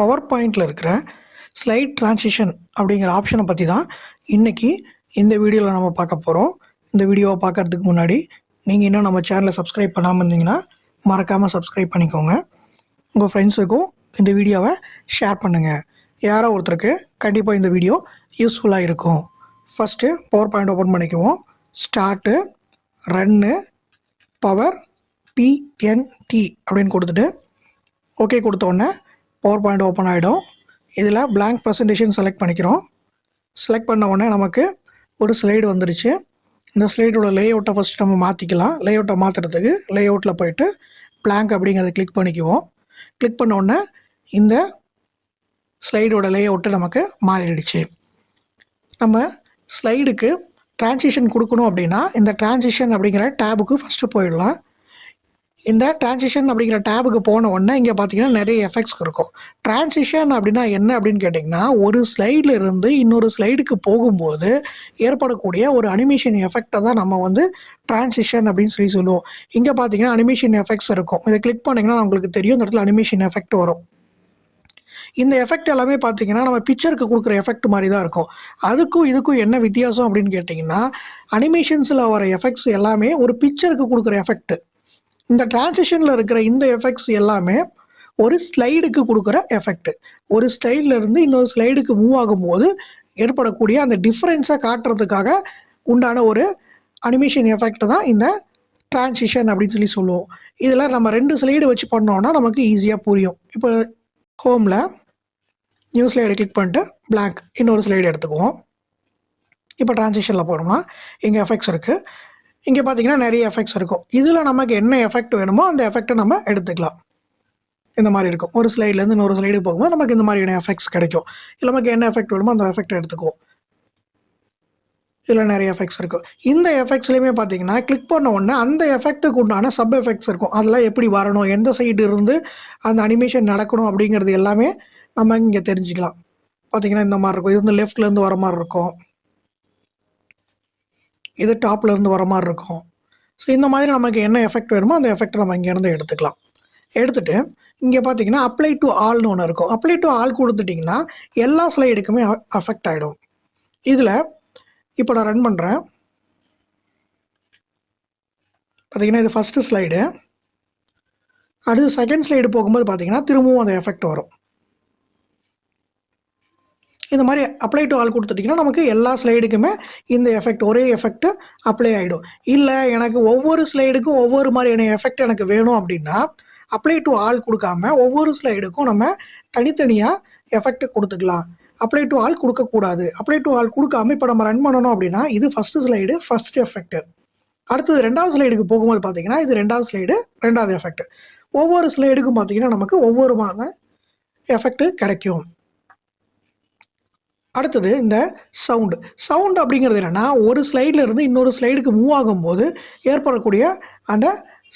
Power பாயிண்டில் இருக்கிற slide transition அப்படிங்கிற ஆப்ஷனை பற்றி தான் இன்றைக்கி இந்த வீடியோவில் நம்ம பார்க்க போகிறோம். இந்த வீடியோவை பார்க்குறதுக்கு முன்னாடி நீங்கள் இன்னும் நம்ம சேனலை சப்ஸ்கிரைப் பண்ணாமல் இருந்தீங்கன்னா மறக்காமல் சப்ஸ்கிரைப் பண்ணிக்கோங்க. உங்கள் ஃப்ரெண்ட்ஸுக்கும் இந்த வீடியோவை ஷேர் பண்ணுங்கள். யாரோ ஒருத்தருக்கு கண்டிப்பாக இந்த வீடியோ யூஸ்ஃபுல்லாக இருக்கும். ஃபஸ்ட்டு பவர் பாயிண்ட் ஓப்பன் பண்ணிக்குவோம். ஸ்டார்ட்டு, ரன்னு, பவர், பிஎன்டி அப்படின்னு கொடுத்துட்டு ஓகே கொடுத்தோடனே பவர் பாயிண்ட் ஓப்பன் ஆகிடும். இதில் blank ப்ரெசன்டேஷன் செலக்ட் பண்ணிக்கிறோம். செலக்ட் பண்ண உடனே நமக்கு ஒரு ஸ்லைடு வந்துடுச்சு. இந்த ஸ்லைடோட லேஅவுட்டை ஃபஸ்ட்டு நம்ம மாற்றிக்கலாம். லேஅவுட்டை மாற்றுறதுக்கு லேஅவுட்டில் போயிட்டு blank அப்படிங்கிறத கிளிக் பண்ணிக்குவோம். கிளிக் பண்ண உடனே இந்த ஸ்லைடோட லேஅவுட்டு நமக்கு மாறிடுச்சு. நம்ம ஸ்லைடுக்கு ட்ரான்சிஷன் கொடுக்கணும் அப்படின்னா இந்த ட்ரான்சிஷன் அப்படிங்கிற டேபுக்கு ஃபஸ்ட்டு போயிடலாம். இந்த ட்ரான்சிஷன் அப்படிங்கிற டேபுக்கு போன உடனே இங்கே பார்த்தீங்கன்னா நிறைய எஃபெக்ட்ஸ் இருக்கும். ட்ரான்சிஷன் அப்படின்னா என்ன அப்படின்னு கேட்டிங்கன்னா, ஒரு ஸ்லைடில் இருந்து இன்னொரு ஸ்லைடுக்கு போகும்போது ஏற்படக்கூடிய ஒரு அனிமேஷன் எஃபெக்டை தான் நம்ம வந்து ட்ரான்சிஷன் அப்படின்னு சொல்லுவோம். இங்கே பார்த்தீங்கன்னா அனிமேஷன் எஃபெக்ட்ஸ் இருக்கும். இதை கிளிக் பண்ணிங்கன்னா உங்களுக்கு தெரியும், இந்த இடத்துல அனிமேஷன் எஃபெக்ட் வரும். இந்த எஃபெக்ட் எல்லாமே பார்த்தீங்கன்னா நம்ம பிக்சருக்கு கொடுக்குற எஃபெக்ட் மாதிரி தான் இருக்கும். அதுக்கும் இதுக்கும் என்ன வித்தியாசம் அப்படின்னு கேட்டிங்கன்னா, அனிமேஷன்ஸில் வர எஃபெக்ட்ஸ் எல்லாமே ஒரு பிக்சருக்கு கொடுக்குற எஃபெக்ட். இந்த ட்ரான்சிஷனில் இருக்கிற இந்த எஃபெக்ட்ஸ் எல்லாமே ஒரு ஸ்லைடுக்கு கொடுக்குற எஃபெக்ட். ஒரு ஸ்லைடில் இருந்து இன்னொரு ஸ்லைடுக்கு மூவ் ஆகும்போது ஏற்படக்கூடிய அந்த டிஃப்ரென்ஸை காட்டுறதுக்காக உண்டான ஒரு அனிமேஷன் எஃபெக்ட் தான் இந்த ட்ரான்சிஷன் அப்படின்னு சொல்லுவோம். இதில் நம்ம 2 ஸ்லைடு வச்சு பண்ணோன்னா நமக்கு ஈஸியாக புரியும். இப்போ ஹோமில் நியூ ஸ்லைடை கிளிக் பண்ணிட்டு blank இன்னொரு ஸ்லைடு எடுத்துக்குவோம். இப்போ ட்ரான்சிஷனில் போனோம்னா இங்கே எஃபெக்ட்ஸ் இருக்குது. இங்கே பார்த்தீங்கன்னா நிறைய எஃபெக்ட்ஸ் இருக்கும். இதில் நமக்கு என்ன எஃபெக்ட் வேணுமோ அந்த எஃபெக்டை நம்ம எடுத்துக்கலாம். இந்த மாதிரி இருக்கும். ஒரு ஸ்லைட்லேருந்து இன்னொரு ஸ்லைடு போகும்போது நமக்கு இந்த மாதிரியான எஃபெக்ட்ஸ் கிடைக்கும். இல்லை நமக்கு என்ன எஃபெக்ட் வேணுமோ அந்த எஃபெக்டை எடுத்துக்குவோம். இதில் நிறைய எஃபெக்ட்ஸ் இருக்கும். இந்த எஃபெக்ட்ஸ்லேயுமே பார்த்தீங்கன்னா கிளிக் பண்ண உடனே அந்த எஃபெக்ட்டுக்கு உண்டான சப் எஃபெக்ட்ஸ் இருக்கும். அதெல்லாம் எப்படி வரணும், எந்த சைடு இருந்து அந்த அனிமேஷன் நடக்கணும் அப்படிங்கிறது எல்லாமே நம்ம இங்கே தெரிஞ்சுக்கலாம். பார்த்தீங்கன்னா இந்த மாதிரி இருக்கும். இது வந்து லெஃப்ட்லேருந்து வர மாதிரி இருக்கும், இது டாப்லேருந்து வர மாதிரி இருக்கும். ஸோ இந்த மாதிரி நமக்கு என்ன எஃபெக்ட் வேணுமோ அந்த எஃபெக்ட் நம்ம இங்கேருந்து எடுத்துக்கலாம். எடுத்துகிட்டு இங்கே பார்த்தீங்கன்னா அப்ளை டு ஆல்னு ஒன்று இருக்கும். அப்ளை டு ஆல் கொடுத்துட்டிங்கன்னா எல்லா ஸ்லைடுக்குமே அஃபெக்ட் ஆகிடும். இதில் இப்போ நான் ரன் பண்ணுறேன். பார்த்தீங்கன்னா இது ஃபஸ்ட்டு ஸ்லைடு. அடுத்து செகண்ட் ஸ்லைடு போகும்போது பார்த்தீங்கன்னா திரும்பவும் அந்த எஃபெக்ட் வரும். இந்த மாதிரி அப்ளை டு ஆல் கொடுத்துட்டிங்கன்னா நமக்கு எல்லா ஸ்லைடுக்குமே இந்த எஃபெக்ட் ஒரே எஃபெக்ட் அப்ளை ஆகிடும். இல்லை எனக்கு ஒவ்வொரு ஸ்லைடுக்கும் ஒவ்வொரு மாதிரியான எஃபெக்ட் எனக்கு வேணும் அப்படின்னா அப்ளை டு ஆல் கொடுக்காம ஒவ்வொரு ஸ்லைடுக்கும் நம்ம தனித்தனியாக எஃபெக்ட் கொடுத்துக்கலாம். அப்ளை டு ஆல் கொடுக்கக்கூடாது. அப்ளை டு ஆல் கொடுக்காம இப்போ நம்ம ரன் பண்ணணும் அப்படின்னா இது ஃபஸ்ட்டு ஸ்லைடு ஃபஸ்ட் எஃபெக்ட். அடுத்தது 2வது ஸ்லைடுக்கு போகும்போது பார்த்தீங்கன்னா இது 2வது ஸ்லைடு 2வது எஃபெக்ட். ஒவ்வொரு ஸ்லைடுக்கும் பார்த்தீங்கன்னா நமக்கு ஒவ்வொரு மாதிரி எஃபெக்ட் கிடைக்கும். அடுத்தது இந்த சவுண்டு அப்படிங்கிறது என்னென்னா, ஒரு ஸ்லைடில் இருந்து இன்னொரு ஸ்லைடுக்கு மூவ் ஆகும்போது ஏற்படக்கூடிய அந்த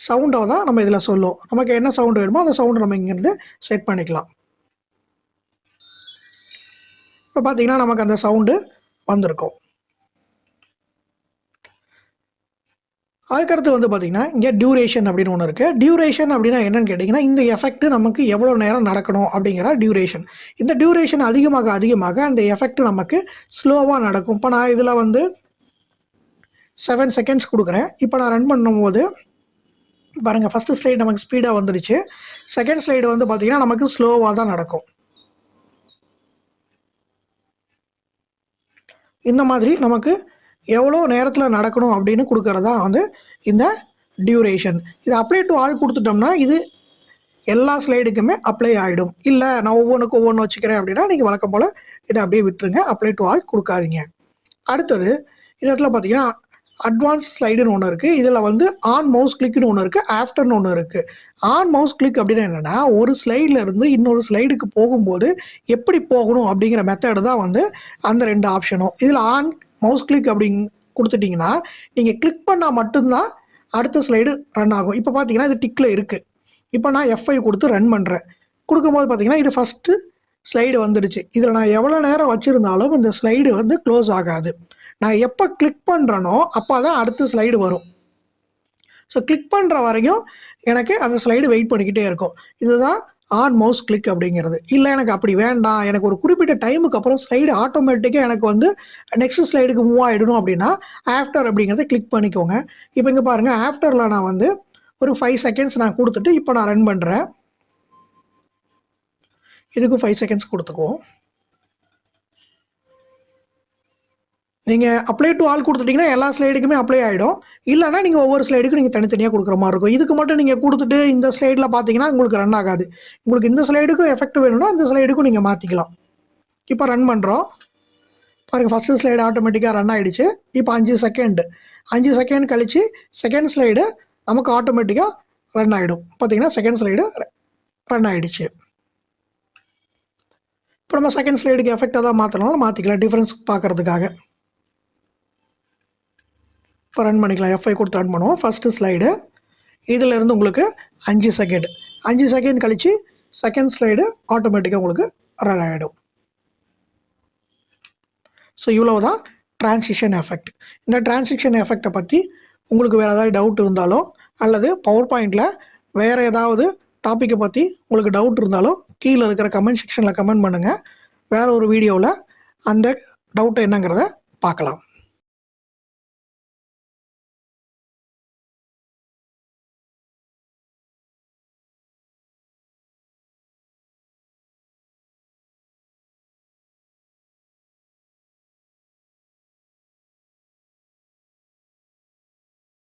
சவுண்டை தான் நம்ம இதில் சொல்லுவோம். நமக்கு என்ன சவுண்டு வேணுமோ அந்த சவுண்டை நம்ம இங்கேருந்து செட் பண்ணிக்கலாம். இப்போ பார்த்தீங்கன்னா நமக்கு அந்த சவுண்டு வந்திருக்கும். அதுக்கடுத்து வந்து பார்த்திங்கன்னா இங்கே டியூரேஷன் அப்படின்னு ஒன்று இருக்குது. டியூரேஷன் அப்படின்னா என்னென்னு கேட்டிங்கன்னா, இந்த எஃபெக்ட் நமக்கு எவ்வளோ நேரம் நடக்கணும் அப்படிங்கிற டியூரேஷன். இந்த டியூரேஷன் அதிகமாக அதிகமாக அந்த எஃபெக்ட் நமக்கு ஸ்லோவாக நடக்கும். இப்போ நான் இதில் வந்து 7 செகண்ட்ஸ் கொடுக்குறேன். இப்போ நான் ரன் பண்ணும்போது பாருங்கள், ஃபஸ்ட்டு ஸ்லைடு நமக்கு ஸ்பீடாக வந்துடுச்சு. செகண்ட் ஸ்லைடு வந்து பார்த்திங்கன்னா நமக்கு ஸ்லோவாக தான் நடக்கும். இந்த மாதிரி நமக்கு எவ்வளோ நேரத்தில் நடக்கணும் அப்படின்னு கொடுக்கறதா வந்து இந்த டியூரேஷன். இது அப்ளை டு ஆல் கொடுத்துட்டோம்னா இது எல்லா ஸ்லைடுக்குமே அப்ளை ஆகிடும். இல்லை நான் ஒவ்வொன்றுக்கும் ஒவ்வொன்று வச்சுக்கிறேன் அப்படின்னா நீங்கள் வழக்கம் போல் இதை அப்படியே விட்டுருங்க, அப்ளை டு ஆல் கொடுக்காதீங்க. அடுத்தது இந்த இடத்துல பார்த்தீங்கன்னா அட்வான்ஸ் ஸ்லைடுன்னு ஒன்று இருக்குது. இதில் வந்து ஆன் மவுஸ் கிளிக்னு ஒன்று இருக்குது, ஆஃப்டர்னு ஒன்று இருக்குது. ஆன் மவுஸ் கிளிக் அப்படின்னா என்னென்னா, ஒரு ஸ்லைடில் இருந்து இன்னொரு ஸ்லைடுக்கு போகும்போது எப்படி போகணும் அப்படிங்கிற மெத்தடு தான் வந்து அந்த 2 ஆப்ஷனும். இதில் ஆன் மவுஸ் கிளிக் அப்படின்னு கொடுத்துட்டிங்கன்னா நீங்கள் கிளிக் பண்ணால் மட்டும்தான் அடுத்த ஸ்லைடு ரன் ஆகும். இப்போ பார்த்தீங்கன்னா இது டிக்கில் இருக்குது. இப்போ நான் F5 கொடுத்து ரன் பண்ணுறேன். கொடுக்கும்போது பார்த்தீங்கன்னா இது ஃபஸ்ட்டு ஸ்லைடு வந்துடுச்சு. இதில் நான் எவ்வளோ நேரம் வச்சுருந்தாலும் இந்த ஸ்லைடு வந்து க்ளோஸ் ஆகாது. நான் எப்போ கிளிக் பண்ணுறேனோ அப்போ தான் அடுத்த ஸ்லைடு வரும். ஸோ கிளிக் பண்ணுற வரைக்கும் எனக்கு அந்த ஸ்லைடு வெயிட் பண்ணிக்கிட்டே இருக்கும். இதுதான் ஆன் மவுஸ் கிளிக் அப்படிங்கிறது. இல்லை எனக்கு அப்படி வேண்டாம், எனக்கு ஒரு குறிப்பிட்ட டைமுக்கு அப்புறம் ஸ்லைடு ஆட்டோமேட்டிக்காக எனக்கு வந்து நெக்ஸ்ட் ஸ்லைடுக்கு மூவ் ஆகிடணும் அப்படின்னா ஆஃப்டர் அப்படிங்கிறத கிளிக் பண்ணிக்கோங்க. இப்போ இங்கே பாருங்கள், ஆஃப்டரில் நான் வந்து ஒரு 5 செகண்ட்ஸ் நான் கொடுத்துட்டு இப்போ நான் ரன் பண்ணுறேன். இதுக்கும் 5 செகண்ட்ஸ் கொடுத்துக்குவோம். நீங்கள் அப்ளை டு ஆல் கொடுத்துட்டிங்கன்னா எல்லா ஸ்லைடுக்குமே அப்ளை ஆகிடும். இல்லைனா நீங்கள் ஒவ்வொரு ஸ்லைடுக்கும் நீங்கள் தனித்தனியாக கொடுக்குற மாதிரி இருக்கும். இதுக்கு மட்டும் நீங்கள் கொடுத்துட்டு இந்த ஸ்லைடில் பார்த்தீங்கன்னா உங்களுக்கு ரன் ஆகாது. உங்களுக்கு இந்த ஸ்லைடுக்கும் எஃபெக்ட் வேணும்னா இந்த ஸ்லைடுக்கும் நீங்கள் மாற்றிக்கலாம். இப்போ ரன் பண்ணுறோம் பாருங்கள், ஃபஸ்ட்டு ஸ்லைடு ஆட்டோமேட்டிக்காக ரன் ஆகிடுச்சு. இப்போ 5 செகண்ட் கழித்து செகண்ட் ஸ்லைடு நமக்கு ஆட்டோமேட்டிக்காக ரன் ஆகிடும். பார்த்தீங்கன்னா செகண்ட் ஸ்லைடு ரன் ஆகிடுச்சு. இப்போ நம்ம செகண்ட் ஸ்லைடுக்கு எஃபெக்டாக தான் மாற்றலாம், மாற்றிக்கலாம் டிஃப்ரென்ஸ் பார்க்குறதுக்காக. இப்போ ரன் பண்ணிக்கலாம். F5 கொடுத்து ரன் பண்ணுவோம். ஃபஸ்ட்டு ஸ்லைடு இதிலேருந்து உங்களுக்கு 5 செகண்ட் கழித்து செகண்ட் ஸ்லைடு ஆட்டோமேட்டிக்காக உங்களுக்கு ரன் ஆகிடும். ஸோ இவ்வளோ தான் ட்ரான்சிஷன் எஃபெக்ட். இந்த ட்ரான்சிஷன் எஃபெக்டை பற்றி உங்களுக்கு வேறு ஏதாவது டவுட் இருந்தாலோ அல்லது பவர் பாயிண்டில் வேறு ஏதாவது டாப்பிக்கை பற்றி உங்களுக்கு டவுட் இருந்தாலோ கீழே இருக்கிற கமெண்ட் செக்ஷனில் கமெண்ட் பண்ணுங்கள். வேறு ஒரு வீடியோவில் அந்த டவுட் என்னங்கிறத பார்க்கலாம்.